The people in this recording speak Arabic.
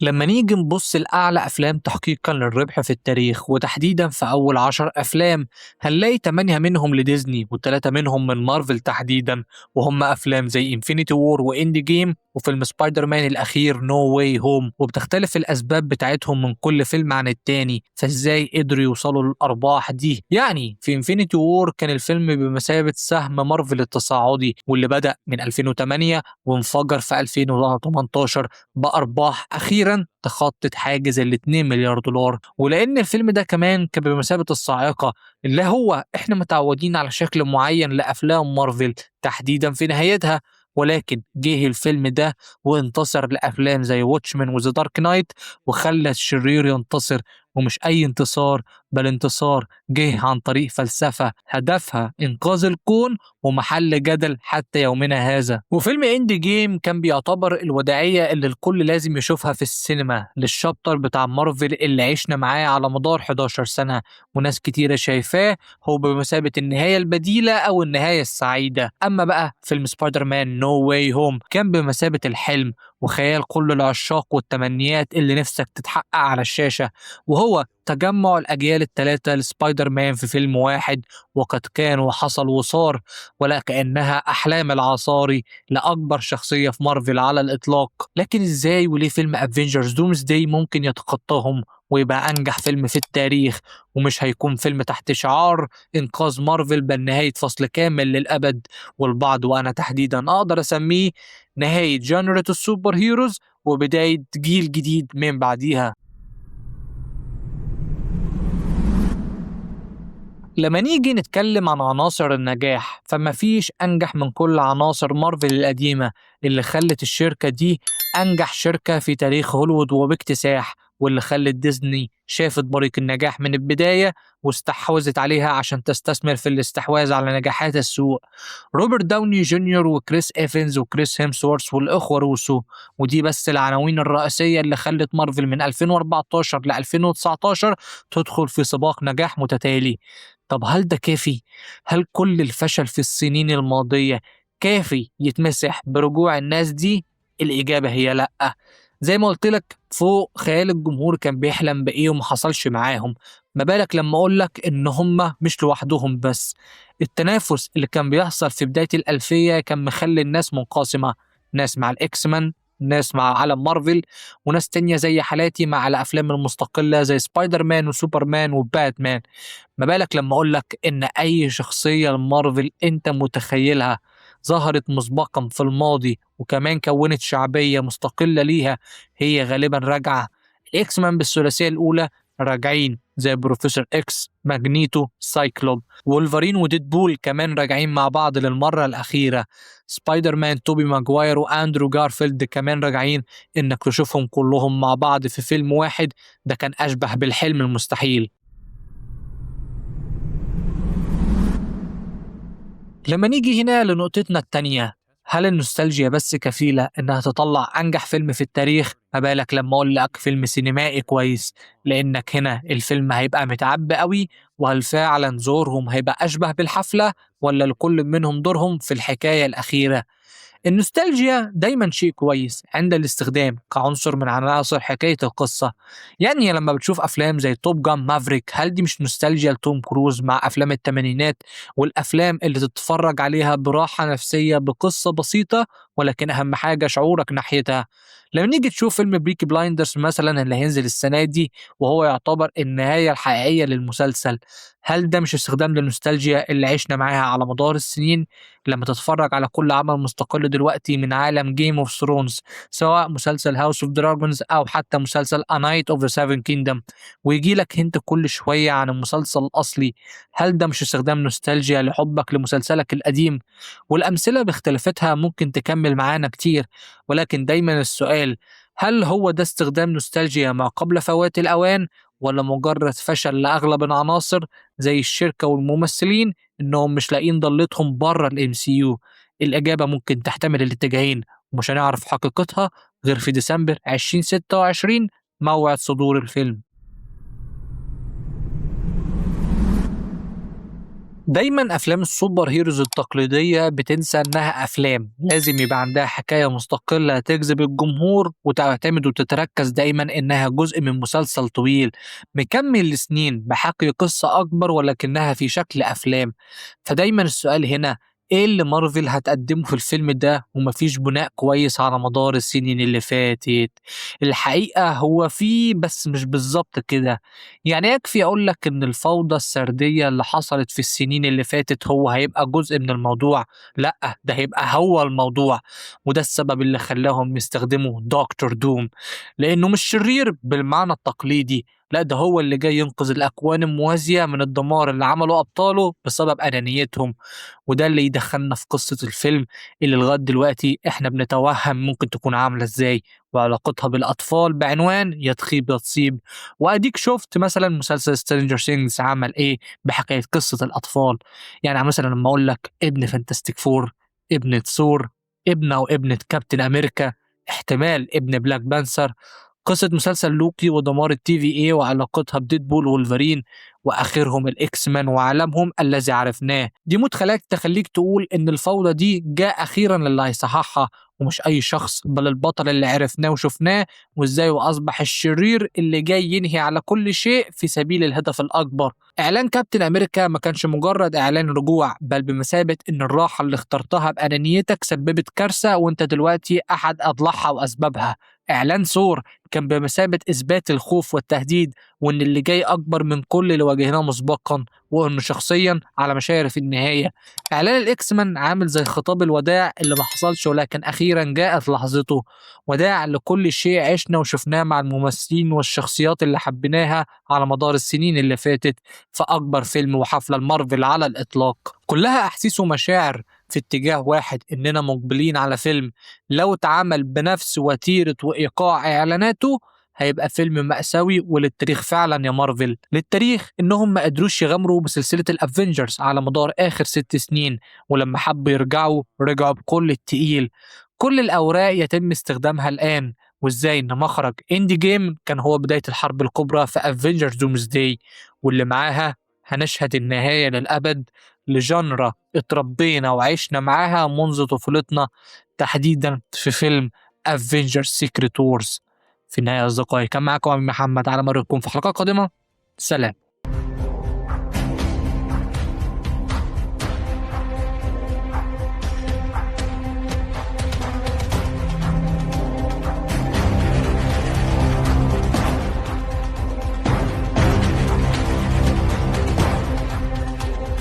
لما نيجي نبص لأعلى أفلام تحقيقا للربح في التاريخ وتحديدا في أول 10 أفلام، هنلاقي 8 منهم لديزني و3 منهم من مارفل تحديدا، وهم أفلام زي انفينيتي وور وإندي جيم وفيلم سبايدر مان الأخير نو واي هوم. وبتختلف الأسباب بتاعتهم من كل فيلم عن التاني، فإزاي قدروا يوصلوا للأرباح دي؟ يعني في انفينيتي وور كان الفيلم بمثابة سهم مارفل التصاعدي، واللي بدأ من 2008 وانفجر في 2018 بأرباح أخيرا تخطت حاجز ال 2 مليار دولار. ولأن الفيلم ده كمان كان بمثابة الصاعقة، اللي هو إحنا متعودين على شكل معين لأفلام مارفل تحديدا في نهايتها، ولكن جه الفيلم ده وانتصر لأفلام زي واتشمان وذا دارك نايت وخلى الشرير ينتصر. ومش أي انتصار، بل انتصار جه عن طريق فلسفة هدفها إنقاذ الكون ومحل جدل حتى يومنا هذا. وفيلم اند جيم كان بيعتبر الوداعية اللي الكل لازم يشوفها في السينما للشابتر بتاع مارفل اللي عشنا معاه على مدار 11 سنة، وناس كتيرة شايفاه هو بمثابة النهاية البديلة أو النهاية السعيدة. أما بقى فيلم سبايدر مان نو واي هوم كان بمثابة الحلم وخيال كل العشاق والتمنيات اللي نفسك تتحقق على الشاشة، وهو تجمع الأجيال الثلاثة لسبايدر مان في فيلم واحد. وقد كان وحصل وصار، ولا كأنها أحلام العصاري لأكبر شخصية في مارفل على الإطلاق. لكن إزاي وليه فيلم افنجرز دومز داي ممكن يتخطاهم ويبقى أنجح فيلم في التاريخ؟ ومش هيكون فيلم تحت شعار إنقاذ مارفل بل نهاية فصل كامل للأبد، والبعض وأنا تحديدا أقدر أسميه نهاية جانرة السوبر هيروز وبداية جيل جديد من بعديها. لما نيجي نتكلم عن عناصر النجاح، فما فيش أنجح من كل عناصر مارفل القديمة اللي خلت الشركة دي أنجح شركة في تاريخ هوليوود وباكتساح، واللي خلت ديزني شافت بريق النجاح من البداية واستحوذت عليها عشان تستثمر في الاستحواذ على نجاحات السوق. روبرت داوني جونيور وكريس إيفنز وكريس هيمسورث والإخوة روسو، ودي بس العناوين الرئيسية اللي خلت مارفل من 2014 ل 2019 تدخل في سباق نجاح متتالي. طب هل ده كافي؟ هل كل الفشل في السنين الماضية كافي يتمسح برجوع الناس دي؟ الإجابة هي لأ. زي ما قلت لك فوق خيال الجمهور كان بيحلم بإيه وما حصلش معاهم، ما بالك لما أقولك إن هم مش لوحدهم بس. التنافس اللي كان بيحصل في بداية الألفية كان مخلي الناس منقسمة، ناس مع الإكس مان، ناس مع عالم مارفل، وناس تانية زي حالاتي مع الأفلام المستقلة زي سبايدر مان وسوبرمان وباتمان. ما بالك لما أقولك إن أي شخصية لمارفل أنت متخيلها ظهرت مسبقا في الماضي وكمان كونت شعبية مستقلة ليها، هي غالبا راجعة. الإكس مان بالثلاثية الأولى راجعين زي بروفيسور إكس، ماجنيتو، سايكلوب، وولفرين وديدبول كمان راجعين مع بعض للمرة الأخيرة. سبايدر مان توبي ماجواير وأندرو جارفيلد كمان راجعين، إنك تشوفهم كلهم مع بعض في فيلم واحد ده كان أشبه بالحلم المستحيل. لما نيجي هنا لنقطتنا التانية، هل النوستالجيا بس كفيلة إنها تطلع أنجح فيلم في التاريخ؟ ما بالك لما أقول لك فيلم سينمائي كويس، لأنك هنا الفيلم هيبقى متعب قوي. وهل فعلا زورهم هيبقى أشبه بالحفلة ولا لكل منهم دورهم في الحكاية الأخيرة؟ النوستالجيا دايما شيء كويس عند الاستخدام كعنصر من عناصر حكاية القصة. يعني لما بتشوف أفلام زي توب جان مافريك، هل دي مش نوستالجيا لتوم كروز مع أفلام التمانينات والأفلام اللي تتفرج عليها براحة نفسية بقصة بسيطة ولكن أهم حاجة شعورك ناحيتها؟ لما نيجي تشوف فيلم بيكي بلايندرز مثلا اللي هينزل السنة دي وهو يعتبر النهاية الحقيقية للمسلسل، هل ده مش استخدام للنوستالجيا اللي عشنا معاها على مدار السنين؟ لما تتفرج على كل عمل مستقل دلوقتي من عالم جيم اوف ثرونز، سواء مسلسل هاوس اوف دراجونز او حتى مسلسل A Night of the Seven Kingdom، ويجي لك هنت كل شوية عن المسلسل الأصلي، هل ده مش استخدام نوستالجيا لحبك لمسلسلك القديم؟ والأمثلة باختلافاتها ممكن تكمل معانا كتير، ولكن دايما السؤال، هل هو ده استخدام نوستالجيا ما قبل فوات الأوان ولا مجرد فشل لأغلب العناصر زي الشركة والممثلين إنهم مش لاقيين ضلتهم بره الام سي يو؟ الإجابة ممكن تحتمل الاتجاهين، ومش هنعرف حقيقتها غير في ديسمبر 2026 موعد صدور الفيلم. دايما افلام السوبر هيروز التقليدية بتنسى انها افلام، لازم يبقى عندها حكاية مستقلة تجذب الجمهور وتعتمد وتتركز دايما انها جزء من مسلسل طويل مكمل لسنين بحكي قصة اكبر ولكنها في شكل افلام. فدايما السؤال هنا، ايه اللي مارفل هتقدمه في الفيلم ده ومفيش بناء كويس على مدار السنين اللي فاتت؟ الحقيقة هو فيه بس مش بالظبط كده. يعني يكفي أقول لك إن الفوضى السردية اللي حصلت في السنين اللي فاتت هو هيبقى جزء من الموضوع؟ لأ، ده هيبقى هو الموضوع. وده السبب اللي خلاهم يستخدموا دكتور دوم، لأنه مش شرير بالمعنى التقليدي، لا ده هو اللي جاي ينقذ الأكوان الموازية من الدمار اللي عمله أبطاله بسبب أنانيتهم. وده اللي يدخلنا في قصة الفيلم اللي لغاية دلوقتي إحنا بنتوهم ممكن تكون عاملة إزاي، وعلاقتها بالأطفال بعنوان يا تخيب يا تصيب. وأديك شفت مثلا مسلسل سترينجر سينجز عمل إيه بحكاية قصة الأطفال. يعني مثلا لما أقول لك ابن فانتاستيك فور، ابن ثور، ابن أو ابنة كابتن أمريكا، احتمال ابن بلاك بانثر، قصة مسلسل لوكي ودمار التي في اي وعلاقتها بديدبول وولفرين، واخرهم الاكس مان وعالمهم الذي عرفناه. دي مدخلات تخليك تقول ان الفوضى دي جاء اخيرا للي هيصححها، ومش اي شخص بل البطل اللي عرفناه وشفناه، وازاي واصبح الشرير اللي جاي ينهي على كل شيء في سبيل الهدف الاكبر. اعلان كابتن امريكا ما كانش مجرد اعلان رجوع، بل بمثابة ان الراحة اللي اخترتها بانانيتك سببت كارثة وانت دلوقتي احد اضلاعها واسبابها. اعلان ثور كان بمثابة إثبات الخوف والتهديد، وإن اللي جاي أكبر من كل اللي واجهناه مسبقا، وإنه شخصيا على مشاعر في النهاية. إعلان الإكس مان عامل زي خطاب الوداع اللي ما حصلش ولكن أخيرا جاءت لحظته. وداع لكل شيء عشنا وشفناه مع الممثلين والشخصيات اللي حبيناها على مدار السنين اللي فاتت في أكبر فيلم وحفلة المارفل على الإطلاق. كلها أحاسيس ومشاعر في اتجاه واحد، إننا مقبلين على فيلم لو اتعمل بنفس وتيرة وإيقاع إعلاناته هيبقى فيلم مأساوي وللتاريخ فعلا يا مارفل. للتاريخ إنهم ما قدروش يغامروا بسلسلة الأفينجرز على مدار آخر 6 سنين، ولما حبوا يرجعوا رجعوا بكل التقيل. كل الأوراق يتم استخدامها الآن، وإزاي إن مخرج إندي جيم كان هو بداية الحرب الكبرى في أفينجرز دومزداي، واللي معاها هنشهد النهاية للأبد لجنرا اتربينا وعشنا معاها منذ طفولتنا، تحديدا في فيلم افنجرز سيكريت وورز. في النهاية يا أصدقائي كان معكم أمين محمد، على مرة في حلقة قادمة. سلام.